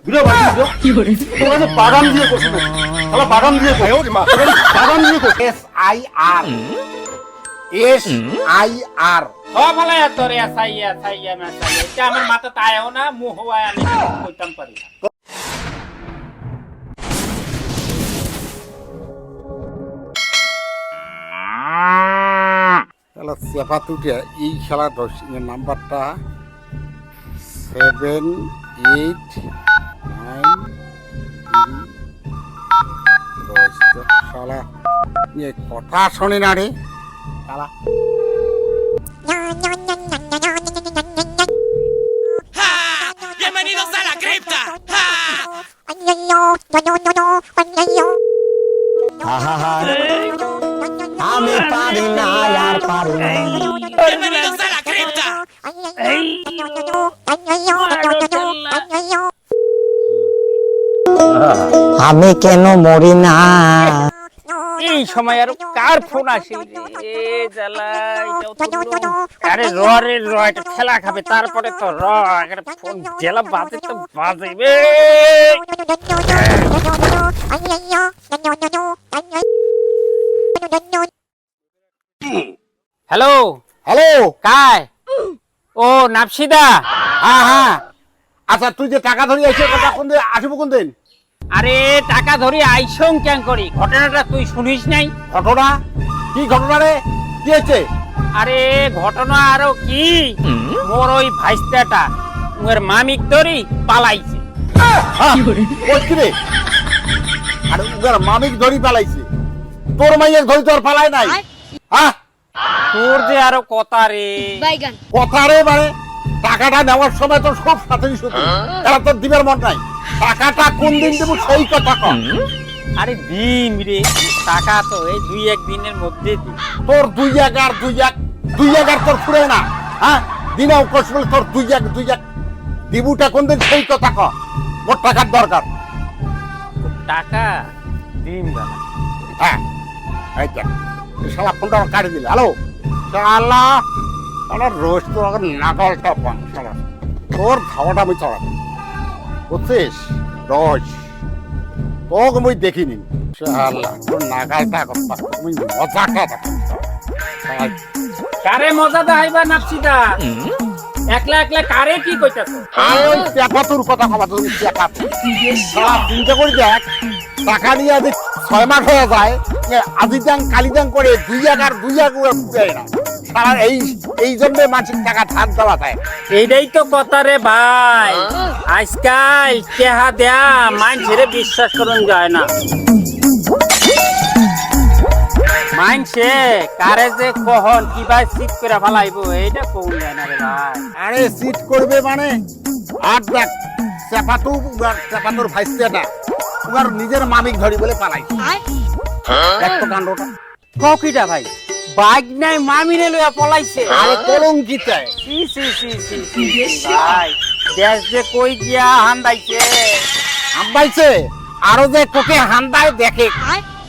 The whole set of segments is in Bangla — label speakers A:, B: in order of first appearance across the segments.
A: ভিডিও বাড়ি ভিডিও কি করে তোরা যে বাদাম দিয়ে করছিস শালা বাদাম দিয়ে কই ওরে মা বাদাম দিয়ে কই SIR
B: ও ভালো তোরে সাইয়া সাইয়া না সাইয়া এটা আমার মাথা তায়ও না মুহ হয় আমি কইতাম পারি না
A: শালা সেফা তুটিয়া এই শালা নাম্বারটা 789 শালা এ কথা শোনে না রে শালা
C: Bienvenidos a la cripta.
D: আমি পারি না আর পারি না
C: Bienvenidos a la cripta.
D: আমি কেন মরি না
B: এই সময় আর কার ফোন আসে রে জ্বালাই আরে র রে র এটা খেলা খাবে তারপরে তো র আগে ফোন জেলা বাজে তো বাজেবে হ্যালো
A: হ্যালো
B: কায় ও নাপসিদা
A: হ্যাঁ আচ্ছা তুই যে টাকা ধরে আইছিস কথা কোন দিন আসবো কোন দিন
B: আরে টাকা ধরি আইসং কেন করি ঘটনাটা তুই শুনিস নাই
A: ঘটনা কি ঘটনা রে কি হয়েছে
B: আরে ঘটনা আরো কি মোর ওই ভাইস্তাটা ওর মামিক ধরি পালাইছে
A: বলছি রে আরে উগার মামিক ধরি পালাইছে তোর মাইয়ের ধরি তোর পালাই নাই হ্যাঁ
B: তোর যে আরো কথা রে
A: কথা রে মানে টাকাটা নেওয়ার সময় তো সব সাথে শুধু এরা তোর দিবের মন নাই টাকাটা কোন দিন দেবো সেই কথা কর
B: আরে দিন রে টাকা তো এই 2-1 দিনের মধ্যে দি
A: তোর দুই এক তোর ফুরে না হ্যাঁ দিনেও কষ্ট বলে তোর দুই এক দিবুটা কোন দিন সেই কথা কর মোর টাকার দরকার
B: টাকা দিন বেলা
A: হ্যাঁ এই দেখ এই শালা ফোনটা আমার কাটি দিলে হ্যালো শালা শালা রোজ তোর আগে নাগালটা পান শালা তোর ধাওয়াটা আমি চড়াবো বুঝছিস রোজ তোকে মুই দেখিনি শালা তোর নাগালটা তুমি মজাটা দেখো
B: কারে মজা দেখাইবা নাপসিদা একলা একলা কারে কি কইতাছ
A: ওই চেপাতুর কথা কবা তুমি চেপাতু শালা চিন্তা করি দেখ টাকা নিয়ে আজ 6 মাস হয়ে যায় আজিদাং কালিদাং করে দুই এক পুরাই না সারা এই জন্য মাছের টাকা ধার দেওয়া যায়
B: এইটাই তো কথা রে ভাই আজকাল কেহা দেয়া মানুষের বিশ্বাস করুন যায় না মানছে কারে যে কহন কিবা সিট করে ফেলাইবো এইটা কোন যায় না রে ভাই
A: আরে সিট করবে মানে আর দেখ চেপাতুর ভাইস্তেটা উনার নিজের মামিক ধরি বলে পালাই একটা কাণ্ডটা
B: ককিটা ভাই বাইক নাই মামিরে লইয়া পলাইছে
A: আরে কলঙ্কিতে
B: সি সি সি সি সি ভাই দেশ যে কই গিয়া হান্দাইছে
A: আব্বাইছে আরো যে কোকে হান্দায় দেখে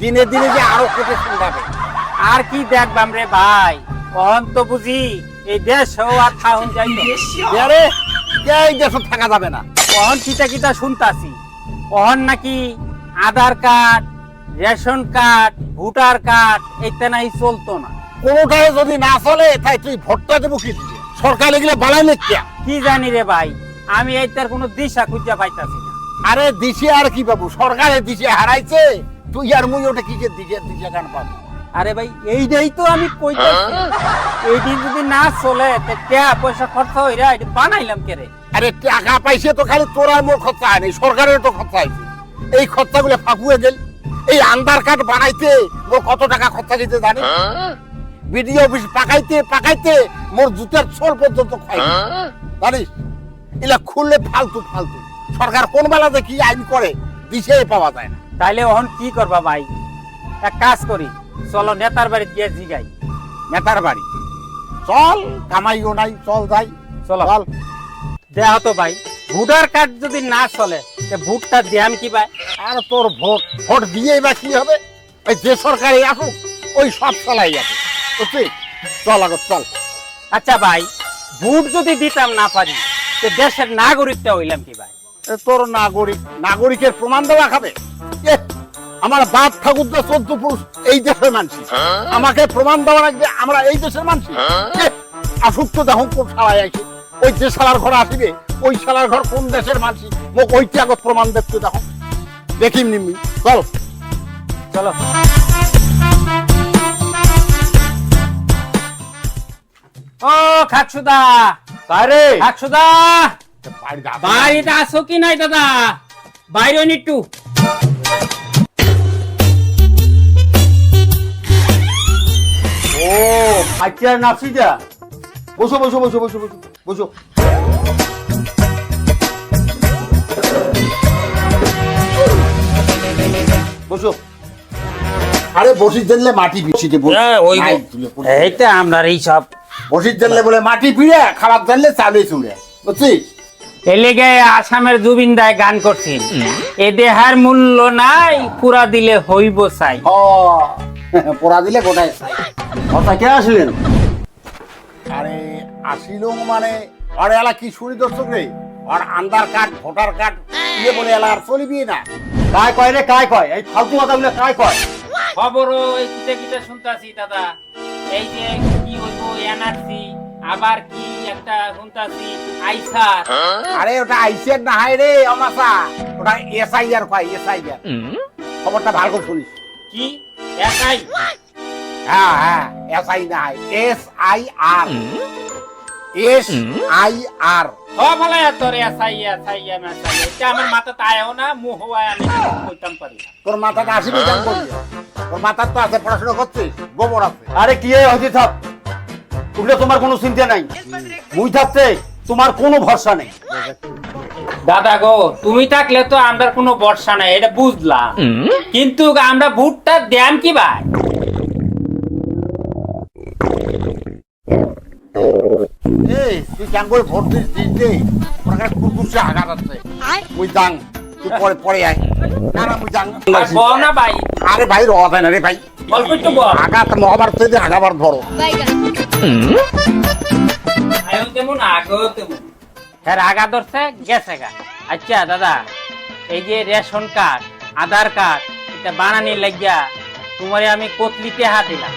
A: দিনে দিনে যে আরো কোকে শুনবে
B: আর কি দেখবাম রে ভাই কহন তো বুঝি এই দেশ আর খাওন যাইতো
A: আরে এই দেশে থাকা যাবে না
B: কহন কিটা কিটা শুনতাছি কহন নাকি Aadhaar card ration card voter card এইটা নাই চলতো না
A: কোনোটাই যদি না চলে তাই তুই ভোটটা দেবো কি দিয়ে সরকার এগুলো বানাইলে
B: কি জানি রে ভাই আমি এইটার কোনো দিশা খুঁজে পাইতাছি না
A: আরে দিশে আর কি বাবু সরকারের দিশে হারাইছে তুই আর মুই ওটা কি দিশে গান পাবো
B: আরে ভাই এইটাই তো আমি কইতাছি এইদিন যদি না চলে তে টাকা পয়সা খরচ হইরা এটা বানাইলাম কে রে
A: আরে টাকা পাইছে তো খালি তোর আর মোর খরচা হয়নি সরকারের তো খরচা হয়েছে এই খরচাগুলো ফাঁকুয়ে গেল এই আধার কার্ড বানাইতে মোর কত টাকা খরচা গেছে জানি বিডিও অফিস পাকাইতে মোর জুতার ছোল পর্যন্ত খাই জানিস এলা খুললে ফালতু সরকার কোন বেলাতে কি আইন করে দিশে পাওয়া যায় না
B: তাইলে ওহন কি করবা ভাই এক কাজ করি চলো নেতার বাড়ি গিয়ে জিগাই
A: নেতার বাড়ি চল কামাইও নাই চল যাই
B: চলো
A: চল
B: দেয়া তো ভাই ভোটার কার্ড যদি না চলে তে ভোটটা দিয়াম কি ভাই
A: আর তোর ভোট দিয়েই বা কি হবে ওই যে সরকারে আসুক ওই সব চলাই আছে বুঝছিস চল আগত চল
B: আচ্ছা ভাই ভোট যদি দিতাম না পারি তে দেশের নাগরিকটা হইলাম কি ভাই
A: তোর নাগরিকের প্রমাণ দেওয়া খাবে এহ, আমার বাপ ঠাকুর 14 পুরুষ এই দেশের মানুষ আমাকে প্রমাণ দেওয়া লাগবে আমরা এই দেশের মানুষ আসুক তো দেখো কোন শালায় আসে ওই যে শালার ঘর আসিবে ওই শালার ঘর কোন দেশের মানুষ মোক ওইটি আগত প্রমাণ দেখতে দেখো দেখিম নিমি চল
B: চলো ও খাকসুদা
A: তারে
B: খাকসুদা
A: বাড়ি
B: বাড়িতে আসো কি নাই দাদা বাইরে একটু
A: ও আচ্ছা নাসিদা বসো বসো বসো বসো বসো বসো বসো আরে বসির জন্য মাটি বিছিতে
B: এইটা আমরা এই সব
A: বসির জন্য বলে মাটি পিড়ে খাবার জন্য চালে চুড়ে বুঝছিস
B: এলেগে আসামের জুবিন দায় গান করছেন এ দেহার মূল্য নাই পুরা দিলে হইব চাই
A: ও পোড়া দিলে গোটায় চাই কথা কে আসলেন আরে আসিল মানে আর এলা কি শুনি দর্শক রে আর আধার কার্ড ভোটার কার্ড ইয়ে বলে এলা আর চলিবি না কায় কয় রে কায় কয় এই ফালতু কথাগুলো কায় কয়
B: খবর এই কিটা কিটা শুনতাছি দাদা এই যে কি হইব এনআরসি আবার কি একটা শুনতাছি আইসার
A: আরে ওটা আইসিআর না হাই রে আমাসা ওটা এসআইআর কয় এসআইআর খবরটা ভালো করে শুনিস
B: কি একাই
A: হ্যাঁ হ্যাঁ এসআই না হাই এসআইআর এসআইআর
B: সব হলাই তোর এসআই এটা আমার মাথা তায়ও না মুহ হয় আমি কইতাম পারি না।
A: তোর মাথাটা আসিবি জান করবি তোর মাথা তো আছে পড়াশোনা করছিস গোবর আছে
E: আরে কি হয়েছে থাক ওগুলো তোমার কোনো চিন্তা নাই মুই থাকতে তোমার কোনো ভরসা নেই
B: দাদা গো তুমি থাকলে তো আমরা কোনো ভরসা নাই এটা বুঝলাম কিন্তু আমরা ভোটটা দেন কি ভাই
A: এই তুই কেন করে ভোট দিস দিস দে ওরা কুকুরছে আঘাত আছে মুই যাং তুই পরে পরে আয় না না মুই যাং
B: আর বল না ভাই
A: আরে ভাই রওয়া যায় না রে ভাই
B: অল্প একটু বল
A: আঘাত মহাভারত থেকে আঘাবার ধরো
B: আয়ো তেমন আগো তেমন হ্যাঁ আগা ধরছে গেছে গা আচ্ছা দাদা এই যে রেশন কার্ড আধার কার্ড এটা বানানি লাগিয়া তোমারে আমি কতলি টেহা দিলাম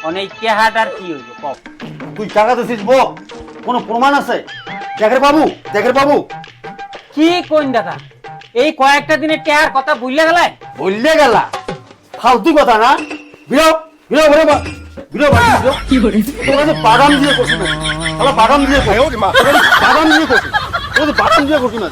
B: অনেক টেহাটার কি হইব কপ
E: তুই টাকা দিছিস বক কোনো প্রমাণ আছে দেখের বাবু
B: কি কোন দাদা এই কয়েকটা দিনে টেহার কথা ভুললে গেলে
E: বললে গেলা ফালতু কথা না বিরো বিরো বিরো বিরো কি করে তোরা বাদাম দিয়ে করছিস না বাদাম দিয়ে বাদাম দিয়ে করছিস বাদাম দিয়ে করছিস না